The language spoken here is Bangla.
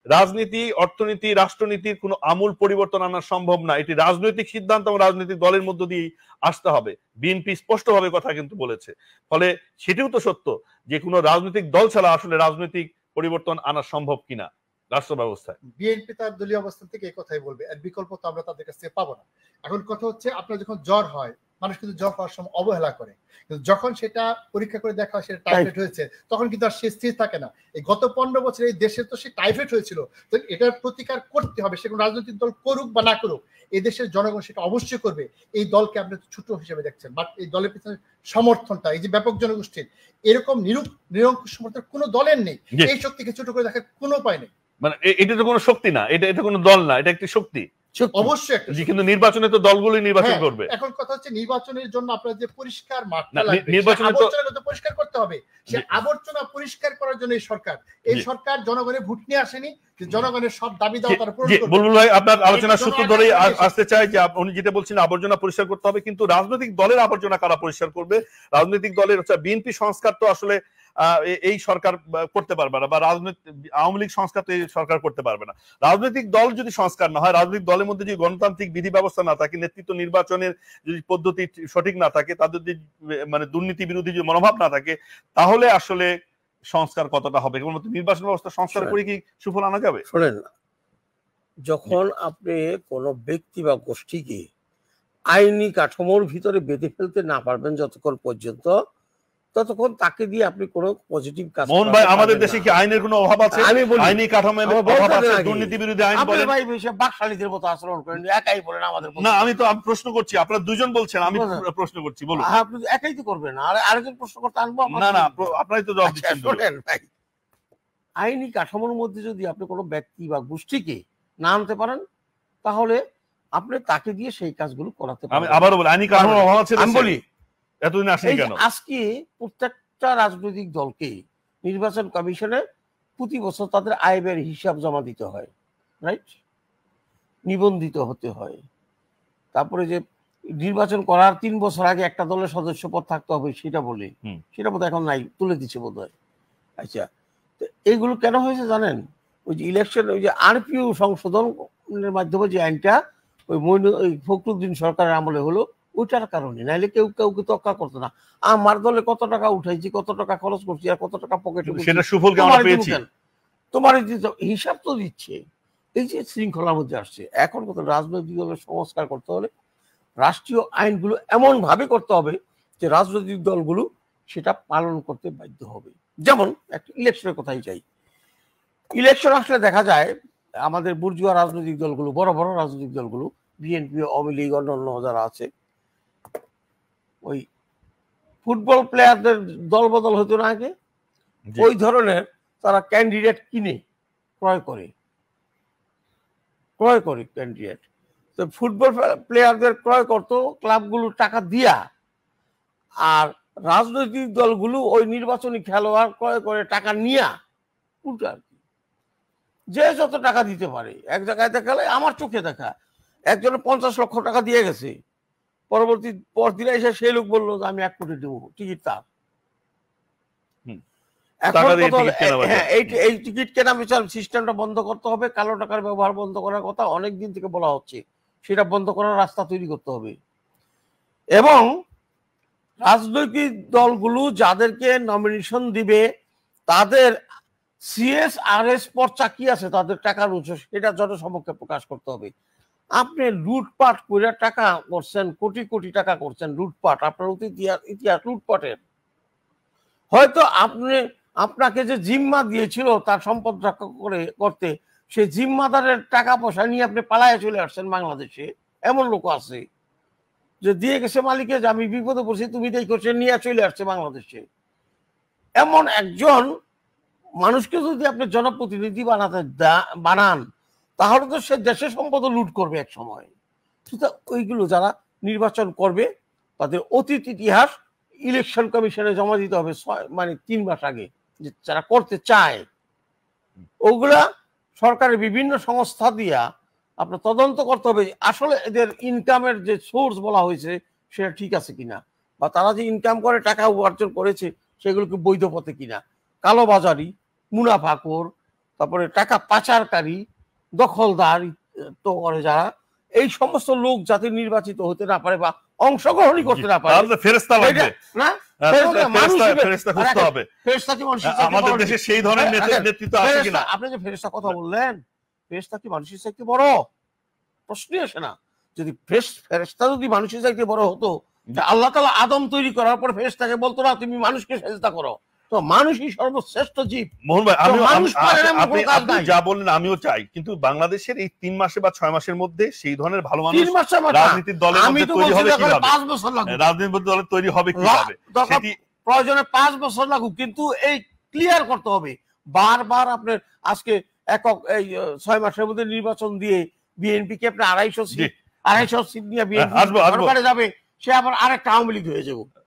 রাজনীতি, অর্থনীতি, রাষ্ট্রনীতির কোনো আমূল পরিবর্তন আনা সম্ভব না। এটি রাজনৈতিক সিদ্ধান্ত এবং রাজনৈতিক দলের মধ্য দিয়ে আসতে হবে। বিএনপি স্পষ্টভাবে কথা কিন্তু বলেছে। ফলে সেটিও তো সত্য যে কোনো রাজনৈতিক দল ছাড়া আসলে রাজনৈতিক পরিবর্তন আনা সম্ভব কিনা রাষ্ট্র ব্যবস্থায়। বিএনপি তার দলীয় অবস্থান থেকে এই কথাই বলবে, এর বিকল্প তো আমরা তাদের কাছ থেকে পাবো না। এখন কথা হচ্ছে, আপনার যখন জ্বর হয়, মানুষ কিন্তু জ্বর হওয়ার সময় অবহেলা করে, কিন্তু যখন সেটা পরীক্ষা করে দেখা হয় সেটা টাইফয়েড হয়েছে, তখন কিন্তু আর সে স্থির থাকে না। এই গত 15 বছরে এই দেশে তো সে টাইফয়েড হয়েছিল, তো এটার প্রতিকার করতে হবে। সে কোনো রাজনৈতিক দল করুক বা না করুক, এই দেশের জনগণ সেটা অবশ্যই করবে। এই দলকে আপনি ছোট হিসেবে দেখছেন, বাট এই দলের পিছনে সমর্থনটা, এই যে ব্যাপক জনগোষ্ঠীর, এরকম নিরঙ্কুশ সমর্থন কোনো দলের নেই। এই শক্তিকে ছোট করে দেখার কোনো উপায় নেই। মানে এটা তো কোনো শক্তি না, এটা কোনো দল না, এটা একটি শক্তি। অবশ্যই একটা, কিন্তু নির্বাচনে তো দলগুলোই নির্বাচন করবে। এখন কথা হচ্ছে নির্বাচনের জন্য আপনার যে পরিষ্কার মাঠটা লাগবে, নির্বাচনে তো আবর্জনা পরিষ্কার করতে হবে। সে আবর্জনা পরিষ্কার করার জন্য এই সরকার জনগণের ভোট নিয়ে আসেনি, যে জনগণের সব দাবি দাওয়া তারা পূরণ করবে। বুলবুল ভাই, আপনার আলোচনার সূত্র ধরেই আসতে চাই যে উনি যেটা বলছেন আবর্জনা পরিষ্কার করতে হবে, কিন্তু রাজনৈতিক দলের আবর্জনা কারা পরিষ্কার করবে? রাজনৈতিক দলের বিএনপি সংস্কার তো আসলে এই সরকার করতে পারবে না, বা আওয়ামী লীগ সংস্কার তো এই সরকার করতে পারবে না। রাজনৈতিক দল যদি সংস্কার না হয়, রাজনৈতিক দলের মধ্যে যদি গণতান্ত্রিক বিধি ব্যবস্থা না থাকে, নেতৃত্ব নির্বাচনের যদি পদ্ধতি সঠিক না থাকে, তাদের যদি মানে দুর্নীতি বিরোধী যদি মনোভাব না থাকে, তাহলে আসলে সংস্কার কতটা হবে? কেবলমাত্র নির্বাচন ব্যবস্থা সংস্কার করে কি সুফল আনা যাবে? শোনেন, যখন আপনি কোনো ব্যক্তি বা গোষ্ঠীকে আইনি কাঠামোর ভিতরে বেঁধে ফেলতে না পারবেন যতক্ষণ পর্যন্ত, ততক্ষণ তাকে দিয়ে আপনি কোনো পজিটিভ কাজ মোহন ভাই, আমাদের দেশে কি আইনের কোনো অভাব আছে? আমি বলি আইনি কাঠামোর অভাব আছে, দুর্নীতি বিরোধী আইন বলেন। ভাই বাকশালীদের মতো আচরণ করেন, একাই বলেন আমাদের। না, আমি প্রশ্ন করছি, আপনারা দুজন বলছেন, আমি প্রশ্ন করছি, বলুন। আপনি একাই তো করবেন, আর আরেকজন প্রশ্ন করতে আনবো? না না, আপনারাই তো জবাব দিচ্ছেন। শোনেন ভাই, আইনি কাঠামোর মধ্যে যদি আপনি কোনো ব্যক্তি বা গোষ্ঠীকে না আনতে পারেন, তাহলে আপনি তাকে দিয়ে সেই কাজগুলো করাতে পারেন। আমি আবারও বলি, আইনি কাঠামোর অভাব আছে। আমি বলি এতদিন আসেনি কেন? আজকে প্রত্যেকটা রাজনৈতিক দলকে নির্বাচন কমিশনে প্রতি বছর তাদের আয় ব্যয়ের হিসাব জমা দিতে হয়, রাইট? নিবন্ধিত হতে হয়। তারপরে যে নির্বাচন করার 3 বছর আগে একটা দলের সদস্য পদ থাকতে হবে, সেটা বলে, সেটা বোধহয় এখন নাই, তুলে দিচ্ছে বোধহয়। আচ্ছা, তো এইগুলো কেন হয়েছে জানেন? ওই যে ইলেকশন, ওই যে আরপিও সংশোধনের মাধ্যমে যে আইনটা ওই ফখরুদ্দিন সরকারের আমলে হলো, ওইটার কারণে। নাইলে কেউ কাউকে তোয়াক্কা করতো না। আমার দলে কত টাকা উঠাইছি, কত টাকা খরচ করছি, আর কত টাকা পকেটে, সেটা সুফল আমরা পেয়েছি। তোমার হিসাব তো দিচ্ছে। এই যে শৃঙ্খলার মধ্যে আসছে, এখন কত রাজনৈতিক দলের সংস্কার করতে হলে রাষ্ট্রীয় আইনগুলো এমন ভাবে করতে হবে যে রাজনৈতিক দলগুলো সেটা পালন করতে বাধ্য হবে। যেমন একটা ইলেকশনের কথাই চাই, ইলেকশন আসলে দেখা যায় আমাদের বুর্জুয়া রাজনৈতিক দলগুলো, বড় বড় রাজনৈতিক দলগুলো, বিএনপি, আওয়ামী লীগ, অন্যান্য যারা আছে, ওই ফুটবল প্লেয়ারদের দল বদল হতো না আগে, ওই ধরনের তারা ক্যান্ডিডেট কিনে ক্রয় করে ক্যান্ডিডেট। তো ফুটবল প্লেয়ারদের ক্রয় করতো ক্লাবগুলো টাকা দিয়া, আর রাজনৈতিক দলগুলো ওই নির্বাচনী খেলোয়াড় ক্রয় করে টাকা নিয়া, উল্টা আর কি, যে যত টাকা দিতে পারে। এক জায়গায় দেখালে, আমার চোখে দেখা, একজনে 50 লক্ষ টাকা দিয়ে গেছে, পরবর্তী পরদিনে এসে সেই লোক বললো যে আমি 1 কোটি দেবো, টিকিট তার। এই টিকিট কেনা বেচার সিস্টেমটা বন্ধ করতে হবে। কালো টাকার ব্যবহার বন্ধ করার কথা অনেক দিন থেকে বলা হচ্ছে, সেটা বন্ধ করার রাস্তা তৈরি করতে হবে। এবং রাজনৈতিক দলগুলো যাদেরকে নমিনেশন দিবে, তাদের CSRS পর্চা কি আছে, তাদের টাকার উৎস, সেটা জনসমক্ষে প্রকাশ করতে হবে। আপনি লুটপাট করে টাকা করছেন, কোটি কোটি টাকা করছেন, লুটপাট, আপনার ইতিহাস লুটপাটের। হয়তো আপনাকে যে জিম্মা দিয়েছিল তার সম্পদ রক্ষা করতে, সে জিম্মাদারের টাকা পয়সা নিয়ে আপনি পালায়ে চলে আসছেন বাংলাদেশে। এমন লোক আছে যে দিয়ে গেছে মালিকে, যে আমি বিপদে পড়ছি, তুমি তাই করছে, নিয়ে চলে আসছে বাংলাদেশে। এমন একজন মানুষকে যদি আপনি জনপ্রতিনিধি বানান, তাহলে তো সে দেশের সম্পদ লুট করবে এক সময়। সুতরাং ওইগুলো যারা নির্বাচন করবে, তাদের অতীত ইতিহাস ইলেকশন কমিশনে জমা দিতে হবে 3 মাস আগে, যে যারা করতে চায়। ওগুলা সরকারের বিভিন্ন সংস্থা দিয়া আপনার তদন্ত করতে হবে, আসলে এদের ইনকামের যে সোর্স বলা হয়েছে সেটা ঠিক আছে কিনা, বা তারা যে ইনকাম করে টাকা উপার্জন করেছে সেগুলোকে বৈধ পথে কিনা। কালোবাজারি, মুনাফাখোর, তারপরে টাকা পাচারকারী, দখলদার তো করে যারা, এই সমস্ত লোক যাতে নির্বাচিত হতে না পারে বা অংশগ্রহণই করতে না পারে, তাহলে ফেরেশতা লাগবে না ফেরেশতা খুঁজতে হবে। আমাদের দেশে সেই ধরনের নেতৃত্ব আছে কিনা? আপনি যে ফেরেশতা কথা বললেন, ফেরেশতা কি মানুষের চাইতে বড়? প্রশ্নই আসে না। যদি ফেরেশতা যদি মানুষের চাইতে বড় হতো, আল্লাহ তাআলা আদম তৈরি করার পর ফেরেশতাকে বলতো না তুমি মানুষকে সেজদা করো? তো মানুষই সর্বশ্রেষ্ঠ জীব। মোহন ভাই, আপনি যা বললেন আমিও চাই, কিন্তু বাংলাদেশের এই 3 মাসে বা 6 মাসের মধ্যে সেই ধরনের ভালো মানুষ রাজনীতির দলের মধ্যে তৈরি হবে কিভাবে? 5 বছর লাগবে। রাজনীতির দলের তৈরি হবে কিভাবে? প্রয়োজনে 5 বছর লাগুক, কিন্তু এই ক্লিয়ার করতে হবে। বারবার আপনার আজকে একক এই 6 মাসের মধ্যে নির্বাচন দিয়ে বিএনপি কে আপনি 250 সিট নিয়ে বিএনপি সরকারে যাবে, সে আবার আরেকটা আওয়ামী লীগ হয়ে যাবে।